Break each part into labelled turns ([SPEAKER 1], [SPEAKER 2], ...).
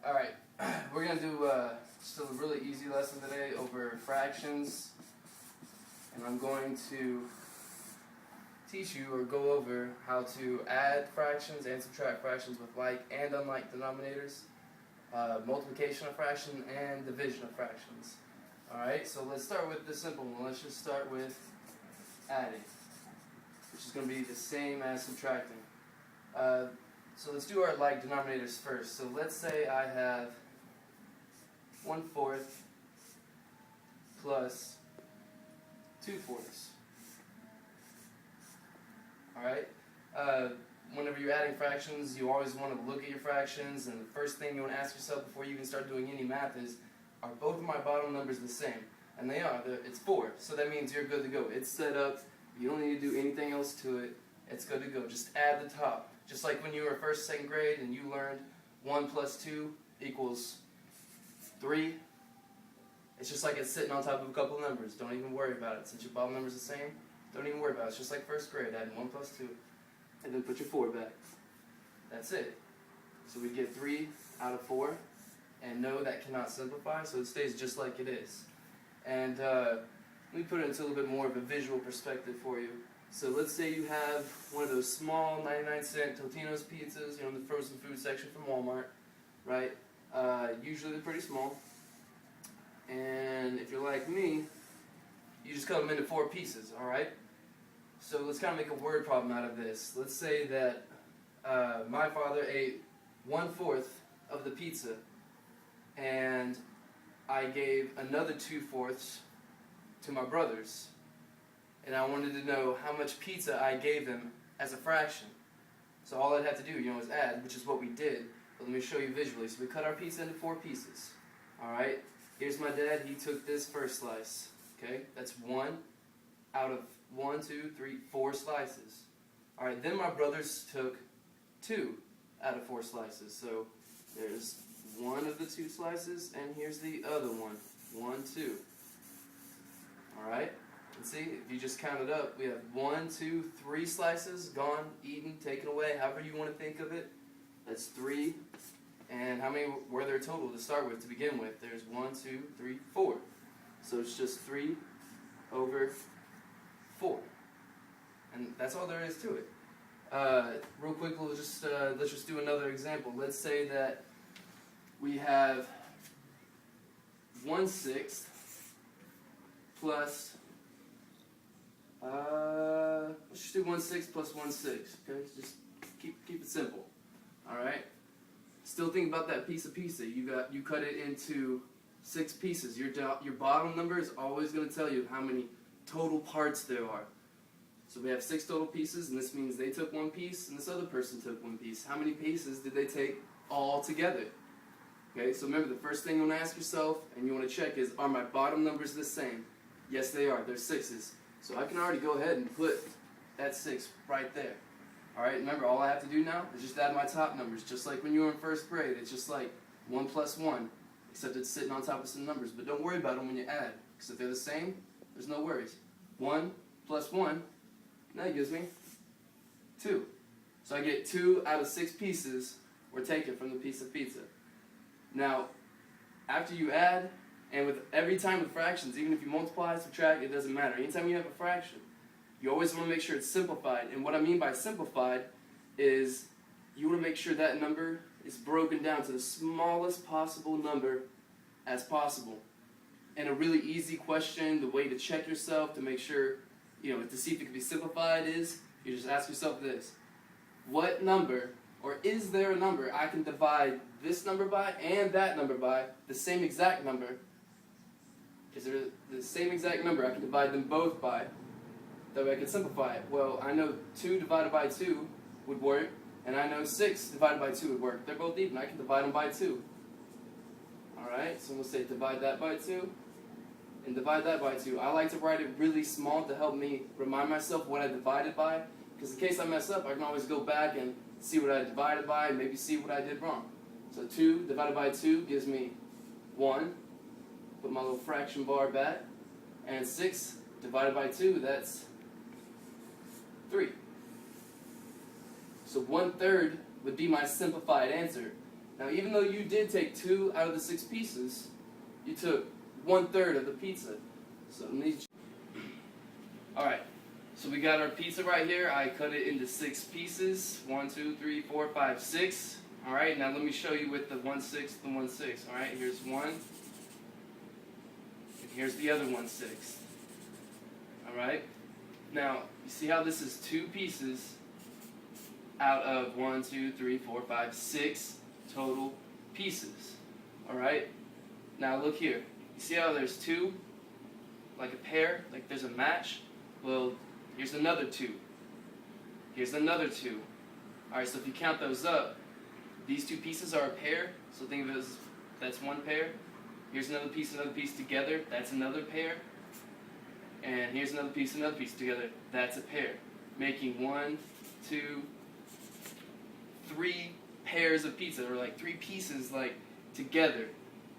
[SPEAKER 1] Alright, we're going to do just a really easy lesson today over fractions, and I'm going to teach you or go over how to add fractions and subtract fractions with like and unlike denominators, multiplication of fraction and division of fractions. Alright, so let's start with the simple one. Let's just start with adding, which is going to be the same as subtracting. So let's do our like denominators first. So let's say I have 1/4 plus 2/4. Alright? Whenever you're adding fractions, you always want to look at your fractions, and the first thing you want to ask yourself before you can start doing any math is, are both of my bottom numbers the same? And they are. It's 4. So that means you're good to go. It's set up. You don't need to do anything else to it. It's good to go. Just add the top. Just like when you were first, second grade and you learned 1 plus 2 equals 3. It's just like it's sitting on top of a couple of numbers. Don't even worry about it. Since your bottom number's the same, don't even worry about it. It's just like first grade, adding 1 plus 2. And then put your 4 back. That's it. So we get 3 out of 4. And no, that cannot simplify, so it stays just like it is. And let me put it into a little bit more of a visual perspective for you. So let's say you have one of those small 99-cent Totino's pizzas, in the frozen food section from Walmart, right? Usually they're pretty small. And if you're like me, you just cut them into 4 pieces, alright? So let's kind of make a word problem out of this. Let's say that my father ate 1/4 of the pizza, and I gave another 2/4 to my brothers. And I wanted to know how much pizza I gave them as a fraction. So all I'd have to do, is add, which is what we did. But let me show you visually. So we cut our pizza into 4 pieces. Alright, here's my dad. He took this first slice. Okay, that's 1 out of 1, 2, 3, 4 slices. Alright, then my brothers took 2 out of 4 slices. So there's one of the 2 slices, and here's the other one. 1, 2. Alright? And see, if you just count it up, we have 1, 2, 3 slices gone, eaten, taken away, however you want to think of it. That's 3. And how many were there total to start with, to begin with? There's 1, 2, 3, 4. So it's just 3 over 4. And that's all there is to it. Real quick, let's just do another example. Let's say that we have 1/6 plus let's just do 1/6 plus 1/6. Okay, just keep it simple. All right. Still think about that piece of pizza. You cut it into 6 pieces. Your bottom number is always going to tell you how many total parts there are. So we have 6 total pieces, and this means they took 1 piece, and this other person took 1 piece. How many pieces did they take all together? Okay, so remember, the first thing you want to ask yourself, and you want to check is, are my bottom numbers the same? Yes, they are. They're 6s. So I can already go ahead and put that 6 right there. Alright, remember, all I have to do now is just add my top numbers. Just like when you were in first grade, it's just like 1 plus 1, except it's sitting on top of some numbers. But don't worry about them when you add, because if they're the same, there's no worries. 1 plus 1, that gives me 2. So I get 2 out of 6 pieces were taken from the piece of pizza. Now, after you add, and with every time with fractions, even if you multiply, subtract, it doesn't matter. Anytime you have a fraction, you always want to make sure it's simplified. And what I mean by simplified is you want to make sure that number is broken down to the smallest possible number as possible. And a really easy question, the way to check yourself to make sure, to see if it can be simplified is, you just ask yourself this. What number, or is there a number I can divide this number by and that number by, the same exact number? Is there the same exact number I can divide them both by? That way I can simplify it. Well, I know 2 divided by 2 would work, and I know 6 divided by 2 would work. They're both even. I can divide them by 2. Alright, so we'll say divide that by 2, and divide that by 2. I like to write it really small to help me remind myself what I divided by, because in case I mess up, I can always go back and see what I divided by, and maybe see what I did wrong. So 2 divided by 2 gives me 1. Put my little fraction bar back. And 6 divided by 2, that's 3. So 1/3 would be my simplified answer. Now, even though you did take 2 out of the 6 pieces, you took 1/3 of the pizza. So alright, so we got our pizza right here. I cut it into 6 pieces. 1, 2, 3, 4, 5, 6. Alright, now let me show you with the 1/6 and 1/6. Alright, here's 1. And here's the other 1/6. Alright, now you see how this is 2 pieces out of 1, 2, 3, 4, 5, 6 total pieces. Alright, now look here. You see how there's 2? Like a pair? Like there's a match? Well, here's another 2. Here's another 2. Alright, so if you count those up, these 2 pieces are a pair. So think of it as that's 1 pair. Here's another piece together. That's another pair. And here's another piece together. That's a pair. Making 1, 2, 3 pairs of pizza, or like 3 pieces like together.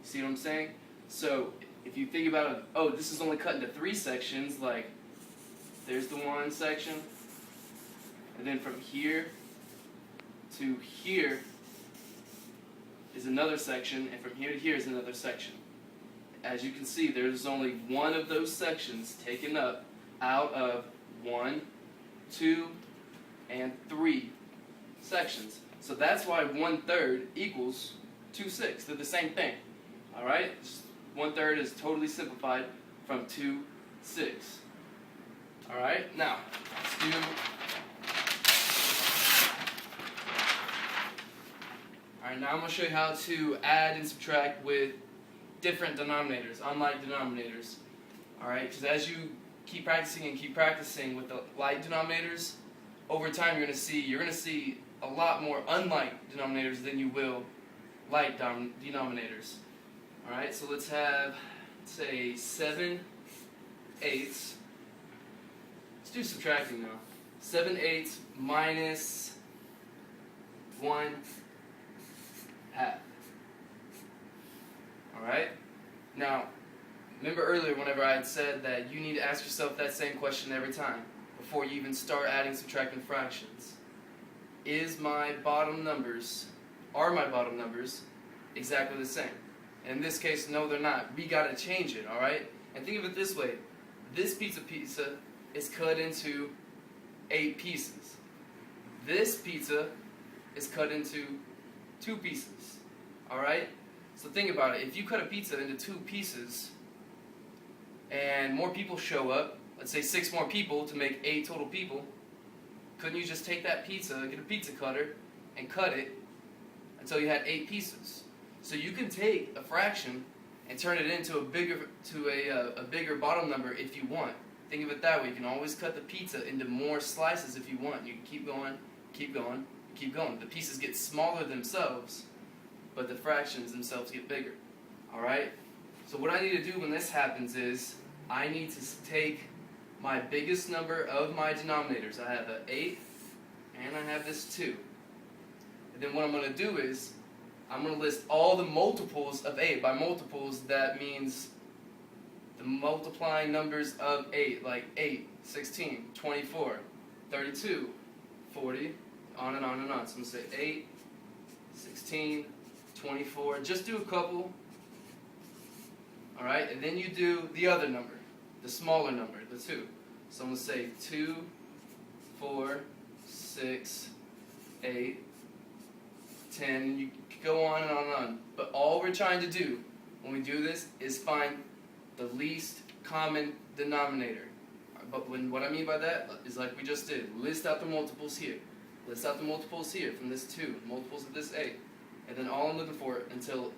[SPEAKER 1] See what I'm saying? So if you think about it, oh, this is only cut into 3 sections, like there's the 1 section, and then from here to here is another section, and from here to here is another section. As you can see, there's only 1 of those sections taken up out of 1, 2, and 3 sections. So that's why 1/3 equals 2/6. They're the same thing. Alright? 1/3 is totally simplified from 2/6. Alright? Now, let's do... Alright, now I'm going to show you how to add and subtract with different denominators, unlike denominators. Alright? Because as you keep practicing with the like denominators, over time you're going to see a lot more unlike denominators than you will like denominators. Alright, so let's have, say, 7/8. Let's do subtracting now. 7/8 minus 1/2. Alright? Now, remember earlier whenever I had said that you need to ask yourself that same question every time before you even start adding, subtracting fractions. Are my bottom numbers exactly the same? In this case, no, they're not. We gotta change it, alright? And think of it this way. This pizza is cut into 8 pieces. This pizza is cut into 2 pieces. Alright? So think about it. If you cut a pizza into 2 pieces and more people show up, let's say 6 more people to make 8 total people, couldn't you just take that pizza, get a pizza cutter, and cut it until you had 8 pieces? So you can take a fraction and turn it into a bigger bottom number if you want. Think of it that way. You can always cut the pizza into more slices if you want. You can keep going, keep going, keep going. The pieces get smaller themselves, but the fractions themselves get bigger. Alright? So what I need to do when this happens is I need to take my biggest number of my denominators. I have an 8 and I have this 2. And then what I'm going to do is I'm going to list all the multiples of 8. By multiples, that means the multiplying numbers of 8, like 8, 16, 24, 32, 40, on and on and on. So I'm going to say 8, 16, 24. Just do a couple. Alright, and then you do the other number, the smaller number, the 2. So I'm going to say 2, 4, 6, 8, 10. You go on and on and on. But all we're trying to do when we do this is find the least common denominator. But what I mean by that is like we just did. List out the multiples here. List out the multiples here from this 2, multiples of this 8. And then all I'm looking for until